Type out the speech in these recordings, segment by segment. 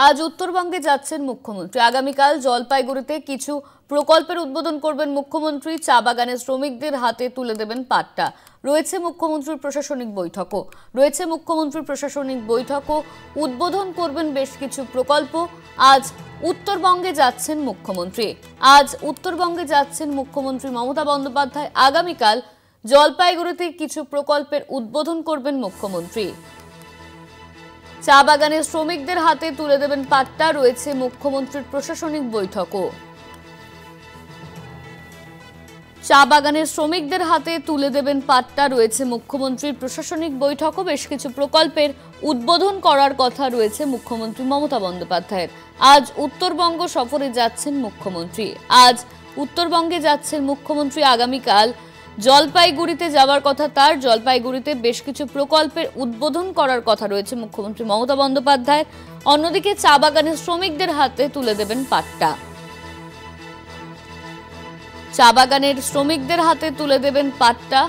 আজ উত্তরবঙ্গে যাচ্ছেন মুখ্যমন্ত্রী। আগামীকাল জলপাইগুড়িতে কিছু প্রকল্পের উদ্বোধন করবেন মুখ্যমন্ত্রী। চা বাগানের শ্রমিকদের হাতে তুলে দেবেন পাট্টা। রয়েছে মুখ্যমন্ত্রীর প্রশাসনিক বৈঠকও উদ্বোধন করবেন বেশ কিছু প্রকল্প। আজ উত্তরবঙ্গে যাচ্ছেন মুখ্যমন্ত্রী মমতা বন্দ্যোপাধ্যায়। আগামীকাল জলপাইগুড়িতে কিছু প্রকল্পের উদ্বোধন করবেন মুখ্যমন্ত্রী। চা বাগানের শ্রমিকদের হাতে তুলে দেবেন পাট্টা। রয়েছে মুখ্যমন্ত্রীর প্রশাসনিক বৈঠকও। চা বাগানের শ্রমিকদের হাতে তুলে দেবেন পাট্টা। রয়েছে মুখ্যমন্ত্রীর প্রশাসনিক বৈঠকও। বেশ কিছু প্রকল্পের উদ্বোধন করার কথা রয়েছে মুখ্যমন্ত্রী মমতা বন্দ্যোপাধ্যায়ের। আজ উত্তরবঙ্গ সফরে যাচ্ছেন মুখ্যমন্ত্রী। আগামীকাল জলপাইগুড়িতে যাওয়ার কথা তার। জলপাইগুড়িতে বেশ কিছু প্রকল্পের উদ্বোধন করার কথা রয়েছে মুখ্যমন্ত্রী মমতা বন্দ্যোপাধ্যায়ের। অন্যদিকে চা বাগানের শ্রমিকদের হাতে তুলে দেবেন পাট্টা।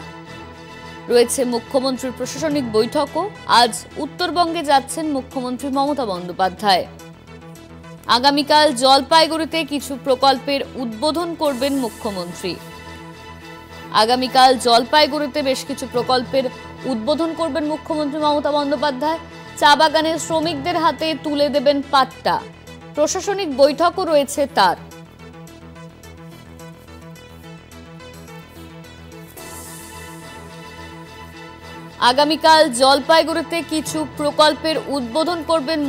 রয়েছে মুখ্যমন্ত্রীর প্রশাসনিক বৈঠকও। আজ উত্তরবঙ্গে যাচ্ছেন মুখ্যমন্ত্রী মমতা বন্দ্যোপাধ্যায়। আগামীকাল জলপাইগুড়িতে কিছু প্রকল্পের উদ্বোধন করবেন মুখ্যমন্ত্রী। বেশ কিছু প্রকল্পের উদ্বোধন করবেন মুখ্যমন্ত্রী মমতা বন্দ্যোপাধ্যায়। চা বাগানের শ্রমিকদের হাতে তুলে দেবেন পাট্টা। প্রশাসনিক বৈঠকও রয়েছে তার। আগামীকাল জলপাইগুড়িতে কিছু প্রকল্পের উদ্বোধন করবেন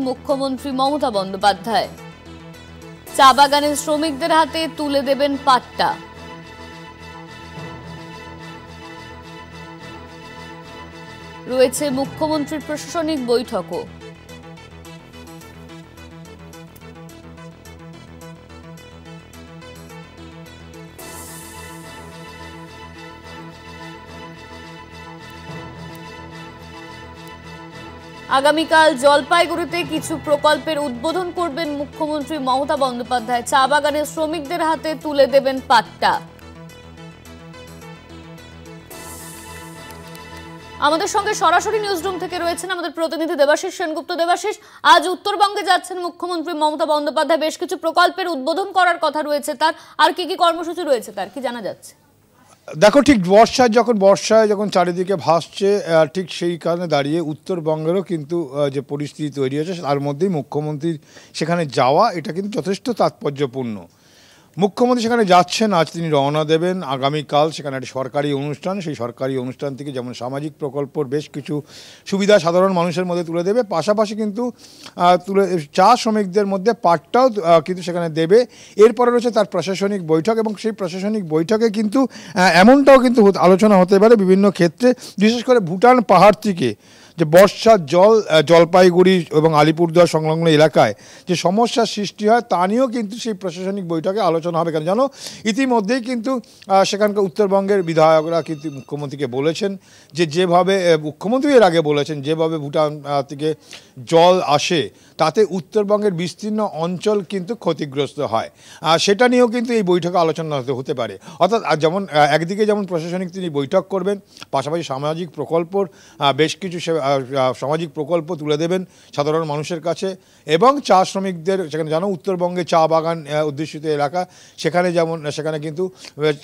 মুখ্যমন্ত্রী মমতা বন্দ্যোপাধ্যায়। চা বাগানের শ্রমিকদের হাতে তুলে দেবেন পাট্টা। রয়েছে মুখ্যমন্ত্রীর প্রশাসনিক বৈঠকও। আগামীকাল জলপাইগুড়িতে কিছু প্রকল্পের উদ্বোধন করবেন মুখ্যমন্ত্রী মমতা বন্দ্যোপাধ্যায়। চা বাগানের শ্রমিকদের হাতে তুলে দেবেন পাট্টা। আমাদের সঙ্গে সরাসরি নিউজরুম থেকে রয়েছেন আমাদের প্রতিনিধি দেবাশিস সেনগুপ্ত। দেবাশিস, আজ উত্তরবঙ্গে যাচ্ছেন মুখ্যমন্ত্রী মমতা বন্দ্যোপাধ্যায়। বেশ কিছু প্রকল্পের উদ্বোধন করার কথা রয়েছে তার। আর কি কি কর্মসূচি রয়েছে তার, কি জানা যাচ্ছে? দেখো, ঠিক বর্ষায় যখন চারিদিকে ভাসছে, ঠিক সেই কারণে দাঁড়িয়ে উত্তরবঙ্গেরও কিন্তু যে পরিস্থিতি তৈরি হয়েছে তার মধ্যেই মুখ্যমন্ত্রীর সেখানে যাওয়া, এটা কিন্তু যথেষ্ট তাৎপর্যপূর্ণ। মুখ্যমন্ত্রী সেখানে যাচ্ছেন, আজ তিনি রওনা দেবেন। আগামীকাল সেখানে একটি সরকারি অনুষ্ঠান, সেই সরকারি অনুষ্ঠান থেকে যেমন সামাজিক প্রকল্পর বেশ কিছু সুবিধা সাধারণ মানুষের মধ্যে তুলে দেবে, পাশাপাশি কিন্তু চা শ্রমিকদের মধ্যে পাটটাও কিন্তু সেখানে দেবে। এরপরে রয়েছে তার প্রশাসনিক বৈঠক, এবং সেই প্রশাসনিক বৈঠকে কিন্তু এমনটাও কিন্তু আলোচনা হতে পারে বিভিন্ন ক্ষেত্রে, বিশেষ করে ভুটান পাহাড় থেকে যে বর্ষার জল জলপাইগুড়ি এবং আলিপুরদুয়ার সংলগ্ন এলাকায় যে সমস্যার সৃষ্টি হয় তা নিয়েও কিন্তু সেই প্রশাসনিক বৈঠকে আলোচনা হবে। কেন জানো, ইতিমধ্যেই কিন্তু সেখানকার উত্তরবঙ্গের বিধায়করা কিন্তু মুখ্যমন্ত্রীকে বলেছেন যেভাবে মুখ্যমন্ত্রী এর আগে বলেছেন যেভাবে ভুটান থেকে জল আসে তাতে উত্তরবঙ্গের বিস্তীর্ণ অঞ্চল কিন্তু ক্ষতিগ্রস্ত হয়। সেটা নিয়েও কিন্তু এই বৈঠকে আলোচনা হতে পারে। অর্থাৎ যেমন একদিকে যেমন প্রশাসনিক তিনি বৈঠক করবেন, পাশাপাশি সামাজিক প্রকল্পর বেশ কিছু সামাজিক প্রকল্প তুলে দেবেন সাধারণ মানুষের কাছে। এবং চা শ্রমিকদের, সেখানে জানো উত্তরবঙ্গে চা বাগান অধ্যুষিত এলাকা, সেখানে কিন্তু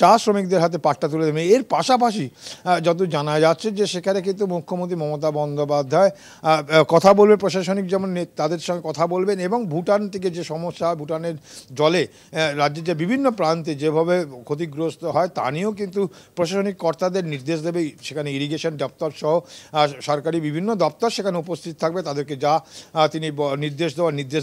চা শ্রমিকদের হাতে পাট্টা তুলে দেবেন। এর পাশাপাশি যত জানা যাচ্ছে যে সেখানে কিন্তু মুখ্যমন্ত্রী মমতা বন্দ্যোপাধ্যায় কথা বলবে, প্রশাসনিক যেমন তাদের সঙ্গে কথা বলবেন, এবং ভুটান থেকে যে সমস্যা, ভুটানের জলে রাজ্যের যে বিভিন্ন প্রান্তে যেভাবে ক্ষতিগ্রস্ত হয় তা নিয়েও কিন্তু প্রশাসনিক কর্তাদের নির্দেশ দেবে। সেখানে ইরিগেশন দপ্তর সহ সরকারি বিভিন্ন দপ্তর সেখানে উপস্থিত থাকবে, তাদেরকে যা তিনি নির্দেশ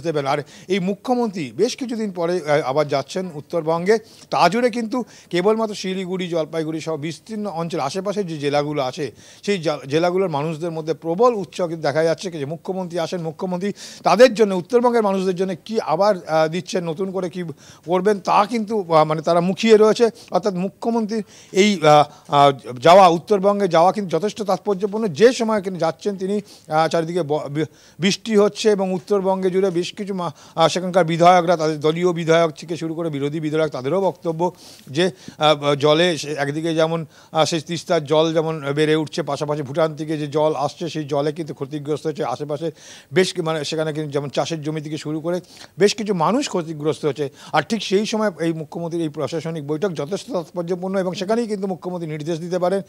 দেবেন। আর এই মুখ্যমন্ত্রী বেশ কিছুদিন পরে আবার যাচ্ছেন উত্তরবঙ্গে। তা জুড়ে কিন্তু কেবলমাত্র শিলিগুড়ি, জলপাইগুড়ি সহ বিস্তীর্ণ অঞ্চল আশেপাশে যে জেলাগুলো আছে সেই জেলাগুলোর মানুষদের মধ্যে প্রবল উৎসাহ কিন্তু দেখা যাচ্ছে যে মুখ্যমন্ত্রী আসেন। মুখ্যমন্ত্রী তাদের জন্য, উত্তরবঙ্গের মানুষদের জন্য কি আবার দিচ্ছেন, নতুন করে কি করবেন তা কিন্তু তারা মুখিয়ে রয়েছে। অর্থাৎ মুখ্যমন্ত্রীর এই উত্তরবঙ্গে যাওয়া কিন্তু যথেষ্ট তাৎপর্যপূর্ণ। যে সময় কিন্তু যাচ্ছেন যাচ্ছেন তিনি, চারিদিকে বৃষ্টি হচ্ছে এবং উত্তরবঙ্গে জুড়ে বেশ কিছু সেখানকার বিধায়করা, তাদের দলীয় বিধায়ক থেকে শুরু করে বিরোধী বিধায়ক, তাদেরও বক্তব্য যে জলে একদিকে যেমন সেই তিস্তার জল যেমন বেড়ে উঠছে, পাশাপাশি ভুটান থেকে যে জল আসছে সেই জলে কিন্তু ক্ষতিগ্রস্ত হচ্ছে আশেপাশে বেশ সেখানে কিন্তু যেমন চাষের জমি থেকে শুরু করে বেশ কিছু মানুষ ক্ষতিগ্রস্ত হচ্ছে। আর ঠিক সেই সময় এই মুখ্যমন্ত্রীর এই প্রশাসনিক বৈঠক যথেষ্ট তাৎপর্যপূর্ণ এবং সেখানেই কিন্তু মুখ্যমন্ত্রী নির্দেশ দিতে পারেন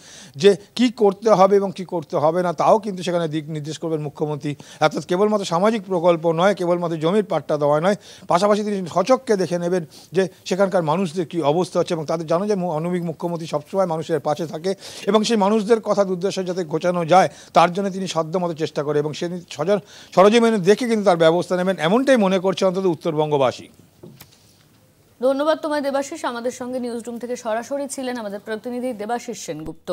যে কি করতে হবে এবং কি করতে হবে না, তাও কিন্তু সেখানে দিক নির্দেশ করবেন মুখ্যমন্ত্রী। অর্থাৎ কেবলমাত্র সামাজিক প্রকল্প নয়, কেবলমাত্র জমির পাট্টা দেওয়া নয়, পাশাপাশি তিনি সচক্ষে দেখে নেবেন যে সেখানকার মানুষদের কী অবস্থা হচ্ছে এবং তাদের জানো যে মানবিক মুখ্যমন্ত্রী সবসময় মানুষের পাশে থাকে এবং সেই মানুষদের কথা উদ্দেশ্য যাতে ঘোচানো যায় তার জন্য তিনি সাধ্যমতো চেষ্টা করে এবং সে সরজমিনে দেখে কিন্তু তার ব্যবস্থা নেবেন, এমনটাই মনে করছে অন্তত উত্তরবঙ্গবাসী। ধন্যবাদ তোমায় দেবাশিস। আমাদের সঙ্গে নিউজ রুম থেকে সরাসরি ছিলেন আমাদের প্রতিনিধি দেবাশিস সেনগুপ্ত।